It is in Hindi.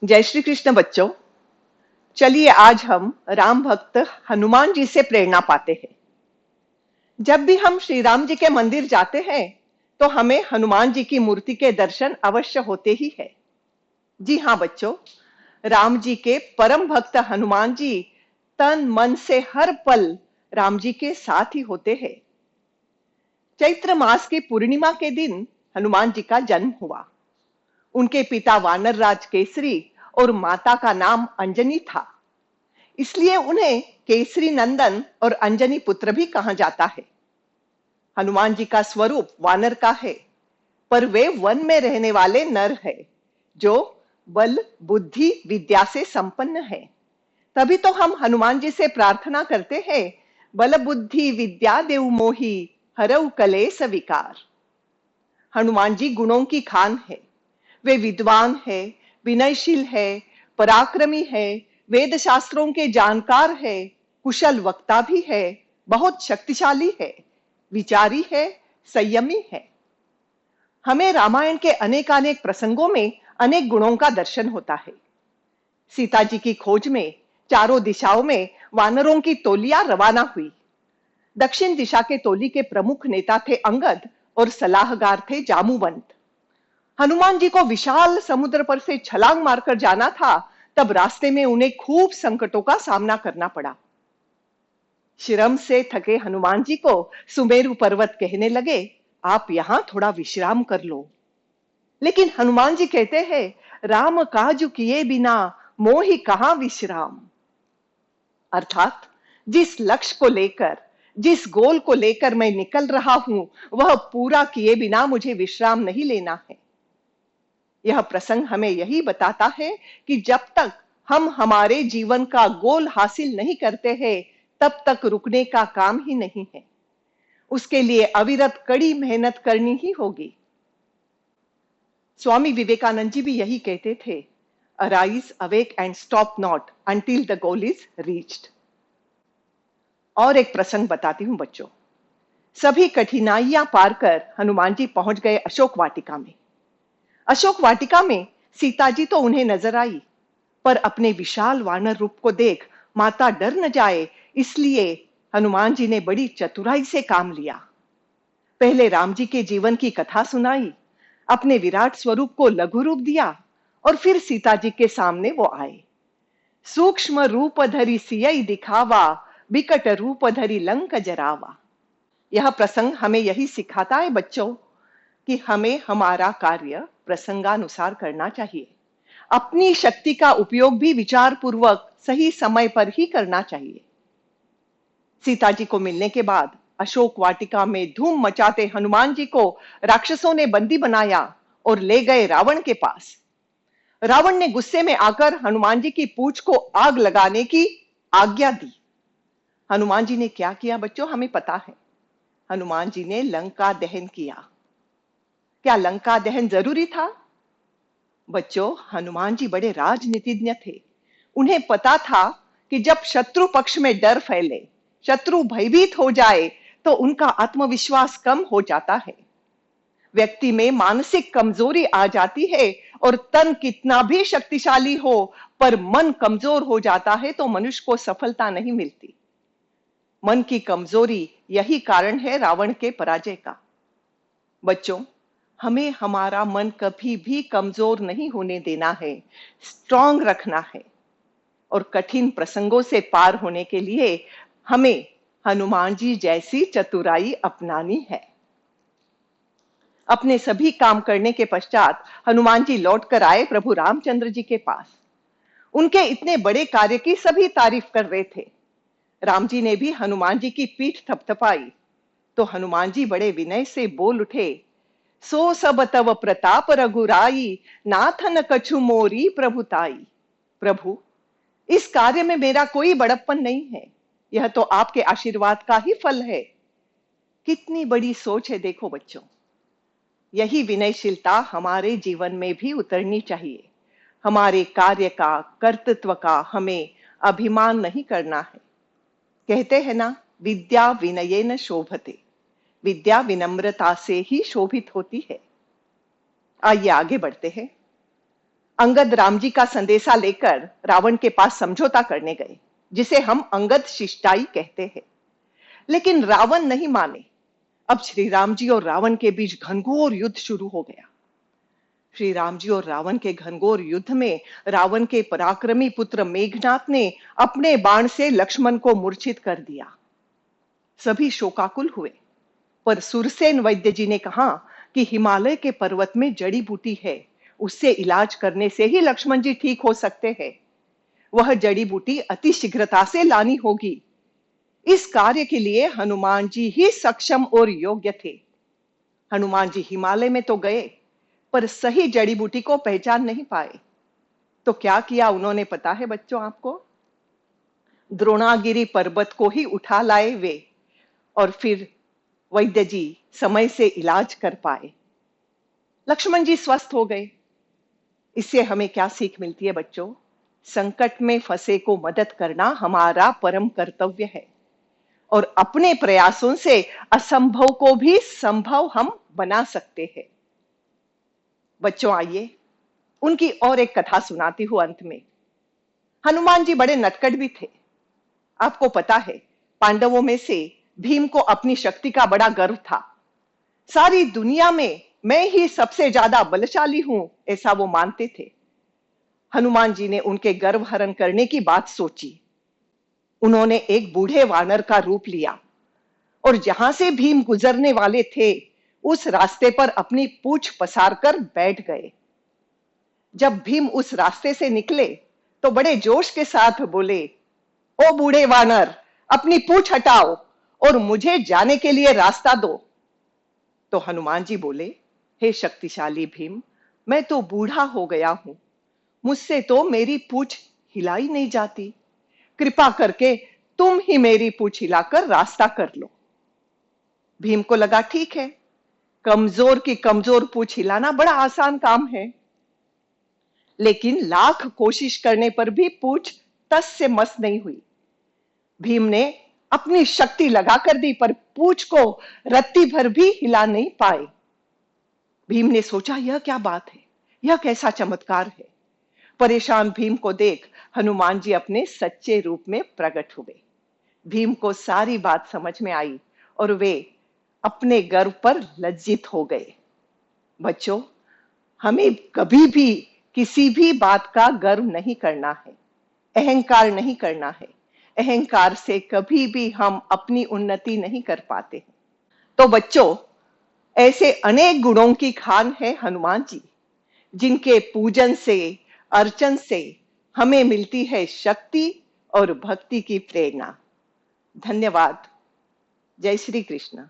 जय श्री कृष्ण बच्चों। चलिए आज हम राम भक्त हनुमान जी से प्रेरणा पाते हैं। जब भी हम श्री राम जी के मंदिर जाते हैं तो हमें हनुमान जी की मूर्ति के दर्शन अवश्य होते ही है। जी हाँ बच्चों, राम जी के परम भक्त हनुमान जी तन मन से हर पल राम जी के साथ ही होते हैं। चैत्र मास की पूर्णिमा के दिन हनुमान जी का जन्म हुआ। उनके पिता वानर राज केसरी और माता का नाम अंजनी था, इसलिए उन्हें केसरी नंदन और अंजनी पुत्र भी कहा जाता है। हनुमान जी का स्वरूप वानर का है, पर वे वन में रहने वाले नर है जो बल बुद्धि विद्या से संपन्न है। तभी तो हम हनुमान जी से प्रार्थना करते हैं, बल बुद्धि विद्या देव मोहि हरऊ कलेस विकार। हनुमान जी गुणों की खान है। वे विद्वान है, विनयशील है, पराक्रमी है, वेद शास्त्रों के जानकार है, कुशल वक्ता भी है, बहुत शक्तिशाली है, विचारी है, संयमी है। हमें रामायण के अनेकानेक प्रसंगों में अनेक गुणों का दर्शन होता है। सीता जी की खोज में चारों दिशाओं में वानरों की टोलियां रवाना हुई। दक्षिण दिशा के टोली के प्रमुख नेता थे अंगद और सलाहकार थे जामवंत। हनुमान जी को विशाल समुद्र पर से छलांग मारकर जाना था, तब रास्ते में उन्हें खूब संकटों का सामना करना पड़ा। श्रम से थके हनुमान जी को सुमेरु पर्वत कहने लगे, आप यहां थोड़ा विश्राम कर लो। लेकिन हनुमान जी कहते हैं, राम काज किए बिना मोहि कहां विश्राम। अर्थात जिस लक्ष्य को लेकर, जिस गोल को लेकर मैं निकल रहा हूं, वह पूरा किए बिना मुझे विश्राम नहीं लेना है। यह प्रसंग हमें यही बताता है कि जब तक हम हमारे जीवन का गोल हासिल नहीं करते हैं, तब तक रुकने का काम ही नहीं है। उसके लिए अविरत कड़ी मेहनत करनी ही होगी। स्वामी विवेकानंद जी भी यही कहते थे, arise awake and stop not until the goal is reached. और एक प्रसंग बताती हूं बच्चों। सभी कठिनाइयां पार कर हनुमान जी पहुंच गए अशोक वाटिका में। अशोक वाटिका में सीता जी तो उन्हें नजर आई, पर अपने विशाल वानर रूप को देख माता डर न जाए, इसलिए हनुमान जी ने बड़ी चतुराई से काम लिया। पहले राम जी के जीवन की कथा सुनाई, अपने विराट स्वरूप को लघु रूप दिया और फिर सीता जी के सामने वो आए। सूक्ष्म रूप धरि सियई दिखावा, बिकट रूप धरि लंक जरावा। यह प्रसंग हमें यही सिखाता है बच्चों कि हमें हमारा कार्य प्रसंगानुसार करना चाहिए। अपनी शक्ति का उपयोग भी विचार पूर्वक सही समय पर ही करना चाहिए। सीता जी को मिलने के बाद अशोक वाटिका में धूम मचाते हनुमान जी को राक्षसों ने बंदी बनाया और ले गए रावण के पास। रावण ने गुस्से में आकर हनुमान जी की पूंछ को आग लगाने की आज्ञा दी। हनुमान जी ने क्या किया बच्चों, हमें पता है। हनुमान जी ने लंका दहन किया। क्या लंका दहन जरूरी था? बच्चों, हनुमान जी बड़े राजनीतिज्ञ थे। उन्हें पता था कि जब शत्रु पक्ष में डर फैले, शत्रु भयभीत हो जाए, तो उनका आत्मविश्वास कम हो जाता है। व्यक्ति में मानसिक कमजोरी आ जाती है और तन कितना भी शक्तिशाली हो, पर मन कमजोर हो जाता है तो मनुष्य को सफलता नहीं मिलती। मन की कमजोरी यही कारण है रावण के पराजय का। बच्चों, हमें हमारा मन कभी भी कमजोर नहीं होने देना है, स्ट्रांग रखना है। और कठिन प्रसंगों से पार होने के लिए हमें हनुमान जी जैसी चतुराई अपनानी है। अपने सभी काम करने के पश्चात हनुमान जी लौटकर आए प्रभु रामचंद्र जी के पास। उनके इतने बड़े कार्य की सभी तारीफ कर रहे थे। राम जी ने भी हनुमान जी की पीठ थपथपाई तो हनुमान जी बड़े विनय से बोल उठे, सो सब तव प्रताप रघुराई, नाथन कछु मोरी प्रभुताई। प्रभु, इस कार्य में मेरा कोई बड़प्पन नहीं है, यह तो आपके आशीर्वाद का ही फल है। कितनी बड़ी सोच है देखो बच्चों। यही विनयशीलता हमारे जीवन में भी उतरनी चाहिए। हमारे कार्य का, कर्तृत्व का हमें अभिमान नहीं करना है। कहते हैं ना, विद्या विनयेन शोभते। विद्या विनम्रता से ही शोभित होती है। आइए आगे बढ़ते हैं। अंगद राम जी का संदेशा लेकर रावण के पास समझौता करने गए, जिसे हम अंगद शिष्टाई कहते हैं। लेकिन रावण नहीं माने। अब श्री राम जी और रावण के बीच घनघोर युद्ध शुरू हो गया। श्री राम जी और रावण के घनघोर युद्ध में रावण के पराक्रमी पुत्र मेघनाथ ने अपने बाण से लक्ष्मण को मूर्छित कर दिया। सभी शोकाकुल हुए, पर सुरसेन वैद्य जी ने कहा कि हिमालय के पर्वत में जड़ी बूटी है, उससे इलाज करने से ही लक्ष्मण जी ठीक हो सकते हैं। वह जड़ी बूटी अति शीघ्रता से लानी होगी। इस कार्य के लिए हनुमान जी ही सक्षम और योग्य थे। हनुमान जी हिमालय में तो गए, पर सही जड़ी बूटी को पहचान नहीं पाए। तो क्या किया उन्होंने पता है बच्चों आपको? द्रोणागिरी पर्वत को ही उठा लाए वे, और फिर वैद्य जी समय से इलाज कर पाए। लक्ष्मण जी स्वस्थ हो गए। इससे हमें क्या सीख मिलती है बच्चों? संकट में फंसे को मदद करना हमारा परम कर्तव्य है, और अपने प्रयासों से असंभव को भी संभव हम बना सकते हैं। बच्चों आइए उनकी और एक कथा सुनाती हूं अंत में। हनुमान जी बड़े नटखट भी थे। आपको पता है, पांडवों में से भीम को अपनी शक्ति का बड़ा गर्व था। सारी दुनिया में मैं ही सबसे ज्यादा बलशाली हूं, ऐसा वो मानते थे। हनुमान जी ने उनके गर्व हरण करने की बात सोची। उन्होंने एक बूढ़े वानर का रूप लिया और जहां से भीम गुजरने वाले थे, उस रास्ते पर अपनी पूंछ पसार कर बैठ गए। जब भीम उस रास्ते से निकले तो बड़े जोश के साथ बोले, ओ बूढ़े वानर, अपनी पूंछ हटाओ और मुझे जाने के लिए रास्ता दो। तो हनुमान जी बोले, हे शक्तिशाली भीम, मैं तो बूढ़ा हो गया हूं, मुझसे तो मेरी पूंछ हिलाई नहीं जाती। कृपा करके तुम ही मेरी पूंछ हिलाकर रास्ता कर लो। भीम को लगा ठीक है, कमजोर की कमजोर पूंछ हिलाना बड़ा आसान काम है। लेकिन लाख कोशिश करने पर भी पूंछ तस से मस नहीं हुई। भीम ने अपनी शक्ति लगाकर दी, पर पूंछ को रत्ती भर भी हिला नहीं पाए। भीम ने सोचा, यह क्या बात है, यह कैसा चमत्कार है। परेशान भीम को देख हनुमान जी अपने सच्चे रूप में प्रकट हुए। भीम को सारी बात समझ में आई और वे अपने गर्व पर लज्जित हो गए। बच्चों, हमें कभी भी किसी भी बात का गर्व नहीं करना है, अहंकार नहीं करना है। अहंकार से कभी भी हम अपनी उन्नति नहीं कर पाते। तो बच्चों, ऐसे अनेक गुणों की खान है हनुमान जी, जिनके पूजन से, अर्चन से हमें मिलती है शक्ति और भक्ति की प्रेरणा। धन्यवाद। जय श्री कृष्ण।